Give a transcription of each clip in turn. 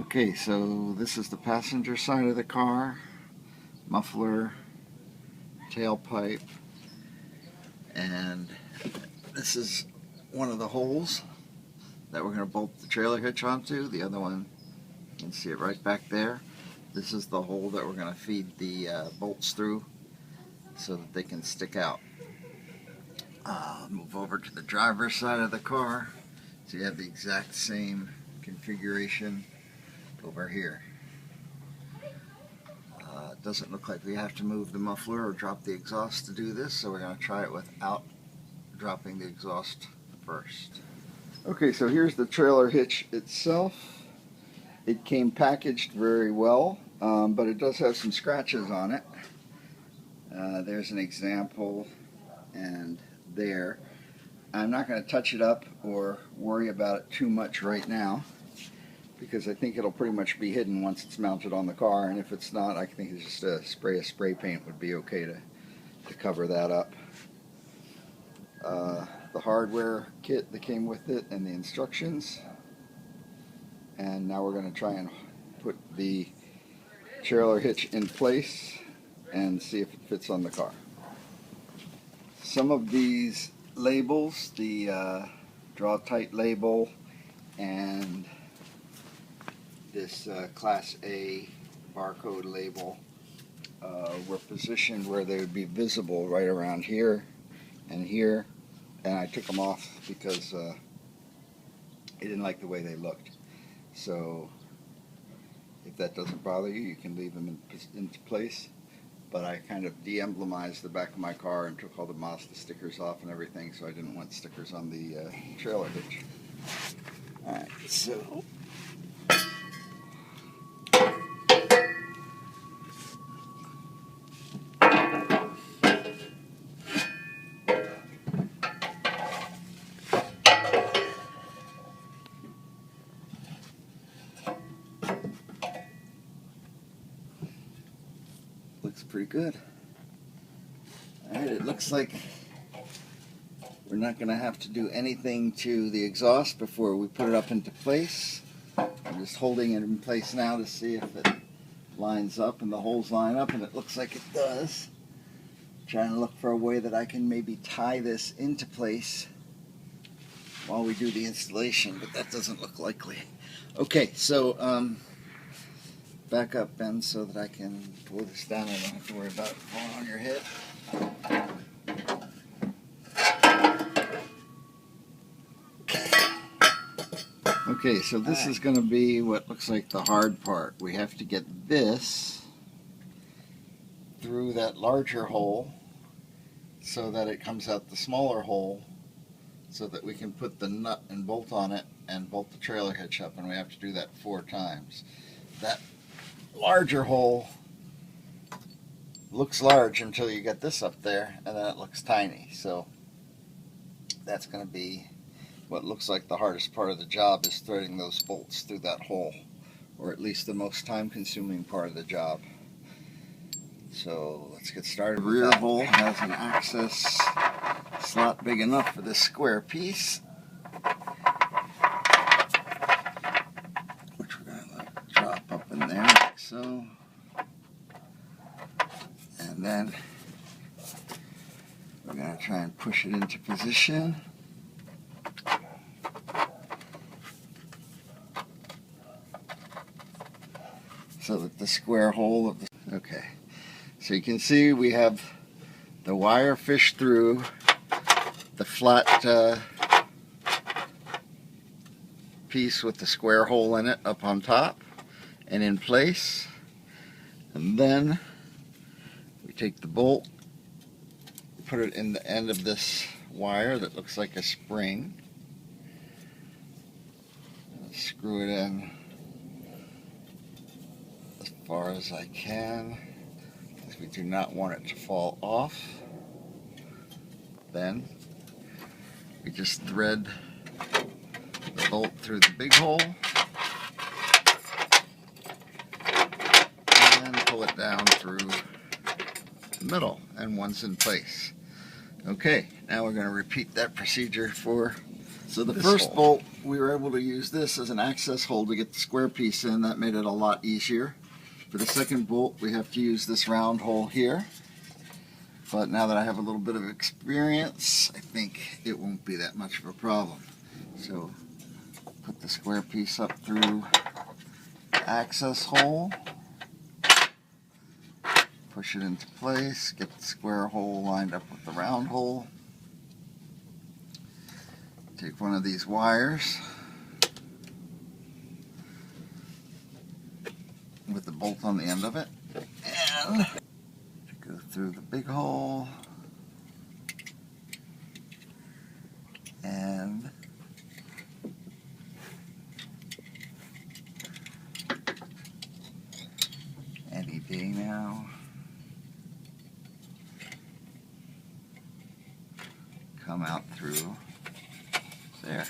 Okay, so this is the passenger side of the car, muffler, tailpipe, and this is one of the holes that we're going to bolt the trailer hitch onto. The other one, you can see it right back there. This is the hole that we're going to feed the bolts through so that they can stick out. Move over to the driver's side of the car, so you have the exact same configuration over here. It doesn't look like we have to move the muffler or drop the exhaust to do this, so we're going to try it without dropping the exhaust first. Okay, so here's the trailer hitch itself. It came packaged very well, but it does have some scratches on it. There's an example, and there. I'm not going to touch it up or worry about it too much right now, because I think it'll pretty much be hidden once it's mounted on the car, and if it's not, I think it's just a spray paint would be okay to cover that up. The hardware kit that came with it and the instructions, and now we're going to try and put the trailer hitch in place and see if it fits on the car. Some of these labels, the draw tight label and this Class A barcode label were positioned where they would be visible right around here and here, and I took them off because I didn't like the way they looked. So if that doesn't bother you, you can leave them into place, but I kind of de-emblemized the back of my car and took all the Mazda stickers off and everything, so I didn't want stickers on the trailer hitch. Alright, so looks pretty good. Alright, it looks like we're not going to have to do anything to the exhaust before we put it up into place. I'm just holding it in place now to see if it lines up and the holes line up, and it looks like it does. Trying to look for a way that I can maybe tie this into place while we do the installation, but that doesn't look likely. Okay, so back up, Ben, so that I can pull this down. I don't have to worry about it falling on your head. Okay, so this is going to be what looks like the hard part. We have to get this through that larger hole so that it comes out the smaller hole, so that we can put the nut and bolt on it and bolt the trailer hitch up, and we have to do that 4 times. That larger hole looks large until you get this up there, and then it looks tiny. So that's going to be what looks like the hardest part of the job, is threading those bolts through that hole, or at least the most time-consuming part of the job. So let's get started. The rear hole has an access slot big enough for this square piece, which we're going to let drop up in there like so. And then we're going to try and push it into position. So that the square hole of the... Okay, so you can see we have the wire fished through the flat piece with the square hole in it up on top and in place. And then we take the bolt, put it in the end of this wire that looks like a spring, screw it in as far as I can, because we do not want it to fall off. Then we just thread the bolt through the big hole and pull it down through the middle, and once in place. Okay, now we're going to repeat that procedure for So the first bolt, we were able to use this as an access hole to get the square piece in. That made it a lot easier. For the second bolt, we have to use this round hole here. But now that I have a little bit of experience, I think it won't be that much of a problem. So put the square piece up through the access hole. Push it into place, get the square hole lined up with the round hole. Take one of these wires with the bolt on the end of it and go through the big hole and any day now. Come out through there.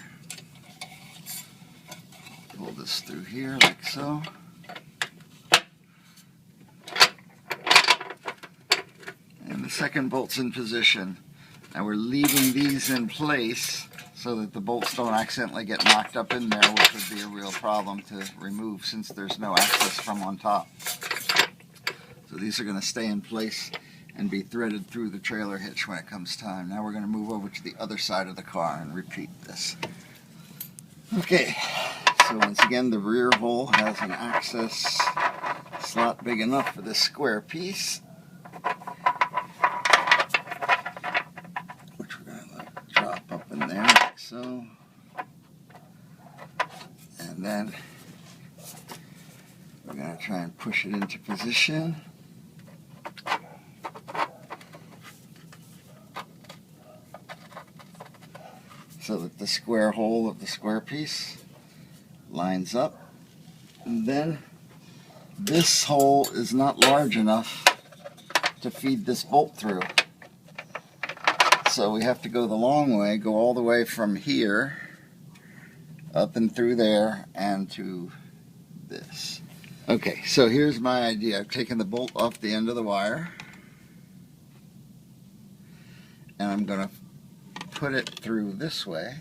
Pull this through here like so. And the second bolt's in position. Now we're leaving these in place so that the bolts don't accidentally get knocked up in there, which would be a real problem to remove since there's no access from on top. So these are going to stay in place and be threaded through the trailer hitch when it comes time. Now we're going to move over to the other side of the car and repeat this. Okay, so once again the rear hole has an access slot big enough for this square piece, which we're going to let drop up in there like so. And then we're going to try and push it into position. So that the square hole of the square piece lines up. And then this hole is not large enough to feed this bolt through. So we have to go the long way, go all the way from here, up and through there, and to this. Okay, so here's my idea. I've taken the bolt off the end of the wire, and I'm going to put it through this way.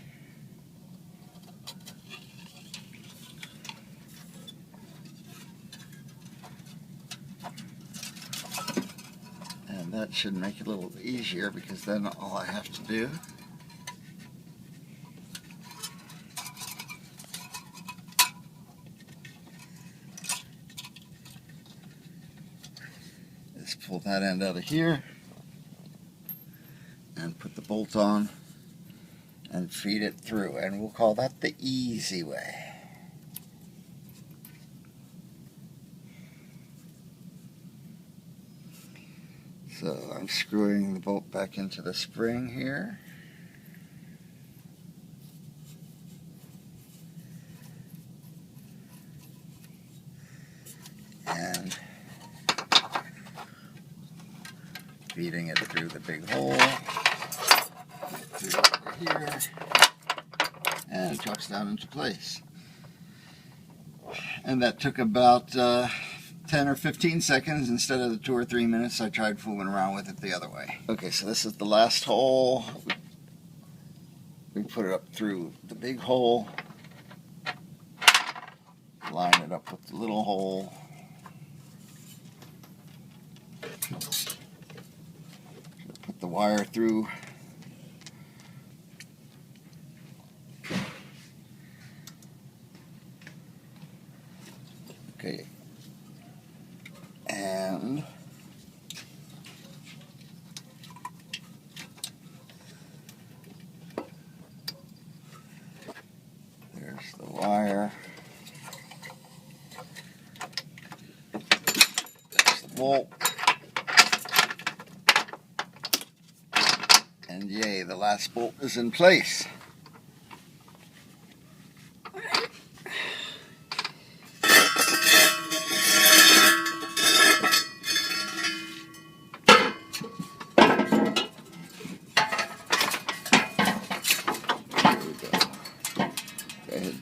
And that should make it a little easier because then all I have to do is pull that end out of here and put the bolt on and feed it through, and we'll call that the easy way. So I'm screwing the bolt back into the spring here. And feeding it through the big hole. Through over here, and it drops down into place. And that took about 10 or 15 seconds instead of the 2 or 3 minutes I tried fooling around with it the other way. Okay, so this is the last hole. We put it up through the big hole, line it up with the little hole, put the wire through. Okay, and there's the wire, there's the bolt, and yay, the last bolt is in place.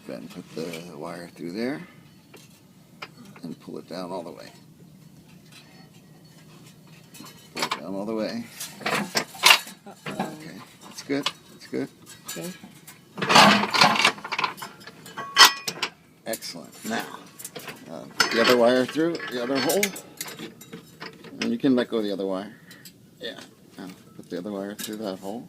Then put the wire through there and pull it down all the way. Pull it down all the way. Okay, that's good. That's good. Okay. Excellent. Now, the other wire through the other hole. And you can let go of the other wire. Yeah. Now, put the other wire through that hole.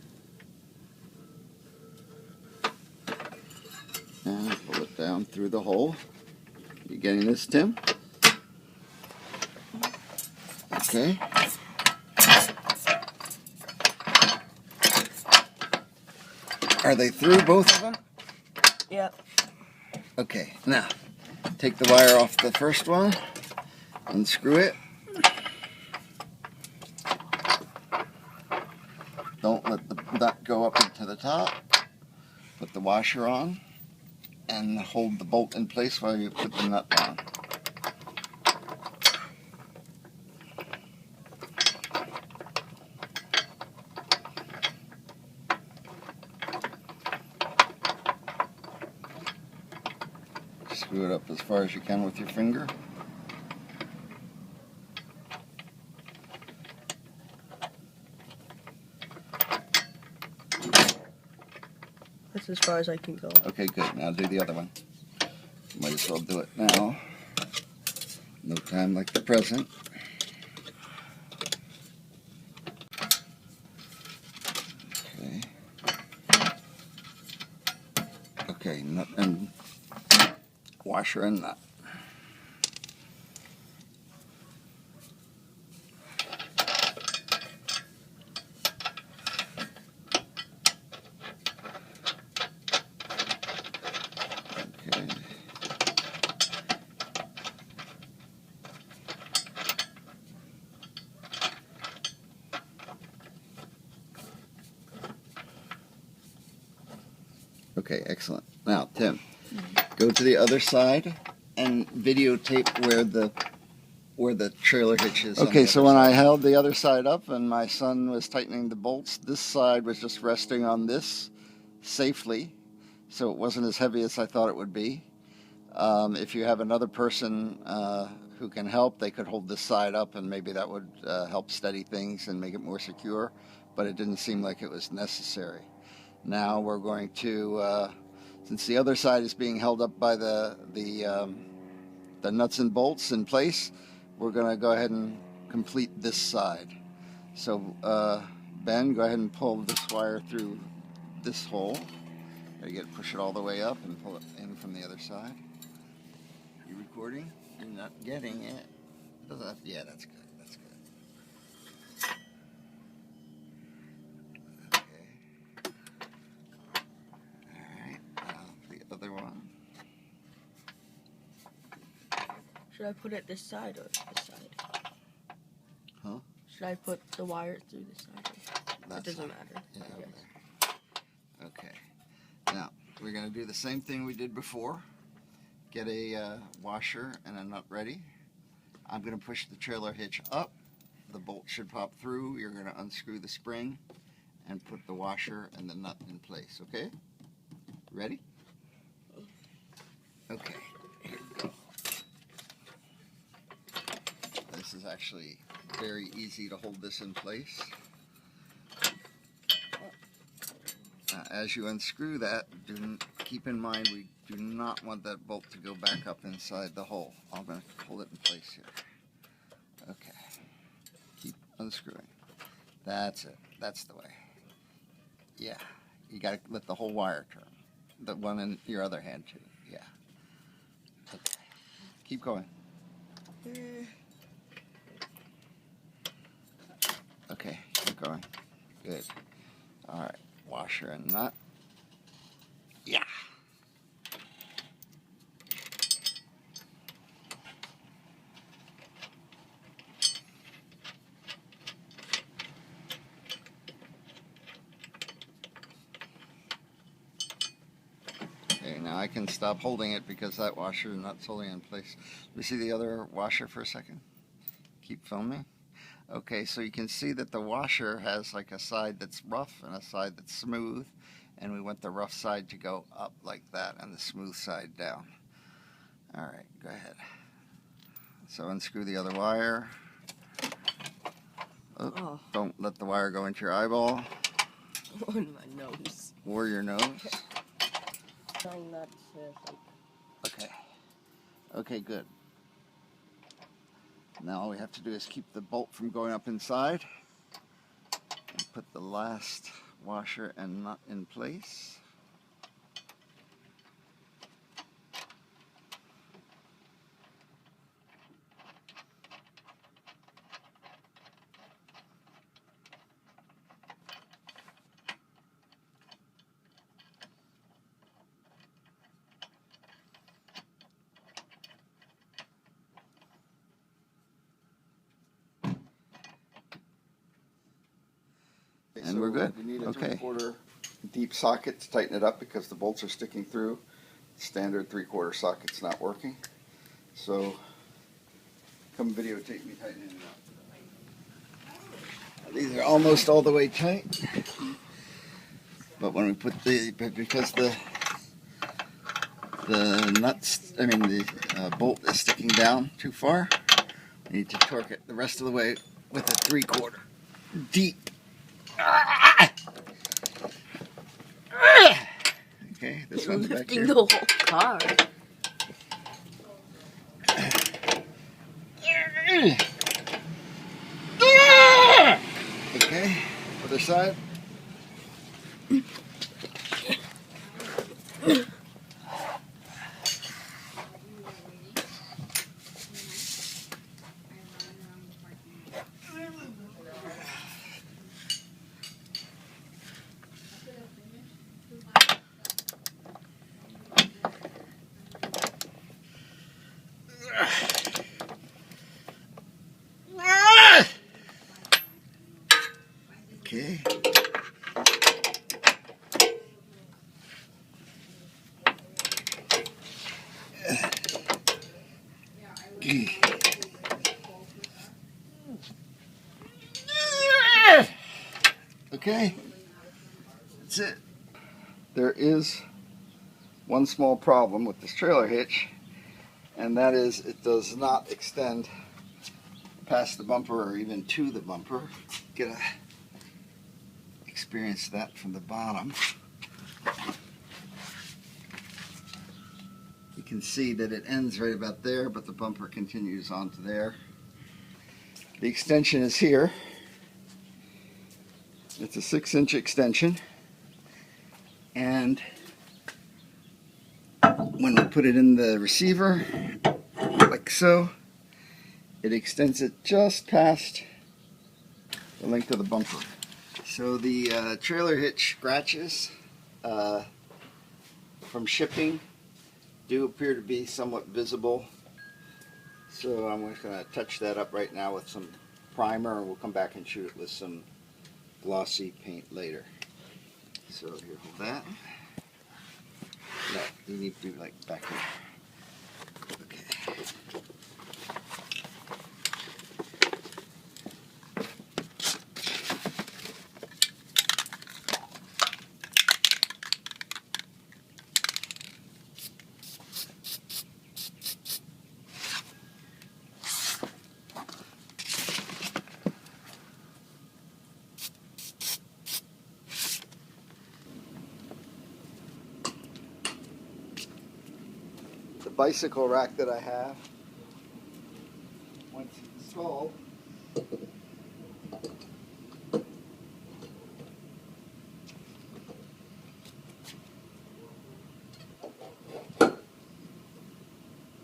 And pull it down through the hole. You getting this, Tim? Okay. Are they through, both of them? Yep. Okay, now take the wire off the first one, unscrew it. Don't let the nut go up into the top. Put the washer on and hold the bolt in place while you put the nut down. Screw it up as far as you can with your finger. That's as far as I can go. Okay, good. Now do the other one. Might as well do it now. No time like the present. Okay. Okay, nut and washer and nut. Okay. Okay, excellent. Now, Tim, go to the other side and videotape where the trailer hitch is. Okay, so when I held the other side up and my son was tightening the bolts, this side was just resting on this safely, so it wasn't as heavy as I thought it would be. If you have another person who can help, they could hold this side up and maybe that would help steady things and make it more secure, but it didn't seem like it was necessary. Now we're going to, since the other side is being held up by the nuts and bolts in place, we're going to go ahead and complete this side. So Ben, go ahead and pull this wire through this hole. Push it all the way up and pull it in from the other side. You recording? You're not getting it. Yeah, that's good. That's good. Okay. All right. Now the other one. Should I put it this side or this side? Huh? Should I put the wire through this side? It doesn't matter. Yeah, okay. Now, we're going to do the same thing we did before. Get a washer and a nut ready. I'm going to push the trailer hitch up. The bolt should pop through. You're going to unscrew the spring and put the washer and the nut in place, okay? Ready? Okay, here we go. This is actually very easy to hold this in place. Now, as you unscrew that, keep in mind we do not want that bolt to go back up inside the hole. I'm going to hold it in place here. Okay. Keep unscrewing. That's it. That's the way. Yeah. You got to let the whole wire turn. The one in your other hand too. Yeah. Okay. Keep going. Okay. Keep going. Good. All right. Washer and nut. Yeah. Okay, now I can stop holding it because that washer and nut's holding it in place. Let me see the other washer for a second. Keep filming. Okay, so you can see that the washer has like a side that's rough and a side that's smooth, and we want the rough side to go up like that and the smooth side down. All right, go ahead. So unscrew the other wire. Oh. Don't let the wire go into your eyeball. On my nose. Or your nose. Trying not to. Okay. Okay, good. Now all we have to do is keep the bolt from going up inside and put the last washer and nut in place. And so we're good. We need a 3/4 deep socket to tighten it up because the bolts are sticking through. Standard 3/4 socket's not working. So come videotape me tightening it up. These are almost all the way tight. But when we put because the bolt is sticking down too far, we need to torque it the rest of the way with a 3/4 deep. Okay, this one's back here. Lifting the whole car. Okay, other side. Okay. Okay, that's it. There is one small problem with this trailer hitch, and that is it does not extend past the bumper or even to the bumper. Get a experience that from the bottom. You can see that it ends right about there, but the bumper continues on to there. The extension is here. It's a 6-inch extension, and when we put it in the receiver, like so, it extends it just past the length of the bumper. So the trailer hitch scratches from shipping do appear to be somewhat visible. So I'm just going to touch that up right now with some primer, and we'll come back and shoot it with some glossy paint later. So here, hold that. No, you need to do like back here. Okay. The bicycle rack that I have, once installed,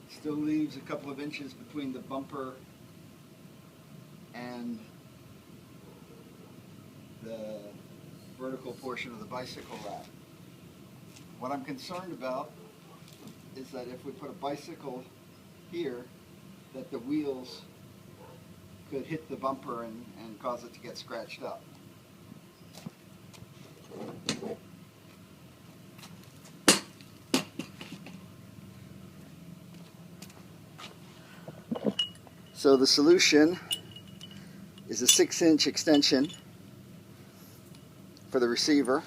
still leaves a couple of inches between the bumper and the vertical portion of the bicycle rack. What I'm concerned about is that if we put a bicycle here, that the wheels could hit the bumper and cause it to get scratched up. So the solution is a 6-inch extension for the receiver.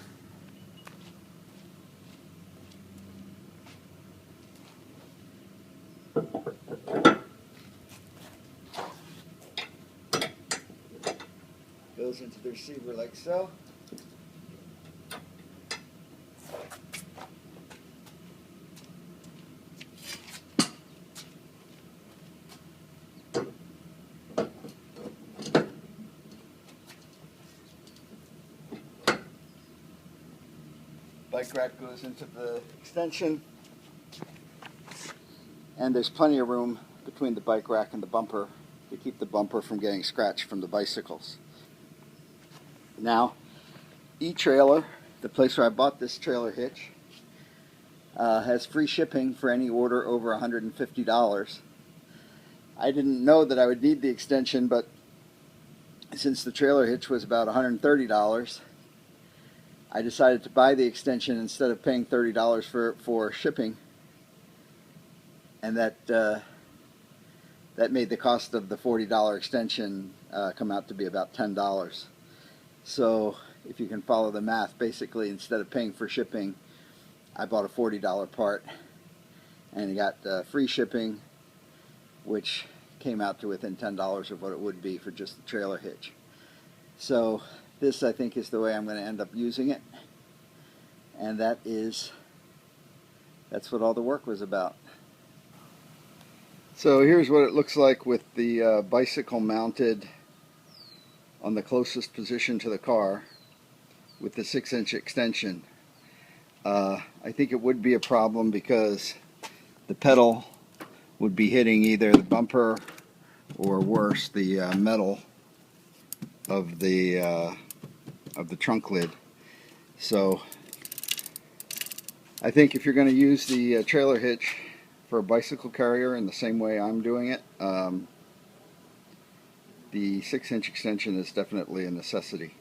Goes into the receiver like so. bike rack goes into the extension, and there's plenty of room between the bike rack and the bumper to keep the bumper from getting scratched from the bicycles. Now, E-Trailer, the place where I bought this trailer hitch, has free shipping for any order over $150. I didn't know that I would need the extension, but since the trailer hitch was about $130, I decided to buy the extension instead of paying $30 for shipping, and that made the cost of the $40 extension come out to be about $10. So if you can follow the math, basically instead of paying for shipping, I bought a $40 part and got free shipping, which came out to within $10 of what it would be for just the trailer hitch. So this, I think, is the way I'm going to end up using it, and that's what all the work was about. So here's what it looks like with the bicycle mounted on the closest position to the car with the 6-inch extension. I think it would be a problem because the pedal would be hitting either the bumper or worse, the metal of the trunk lid. So I think if you're going to use the trailer hitch for a bicycle carrier in the same way I'm doing it, the 6-inch extension is definitely a necessity.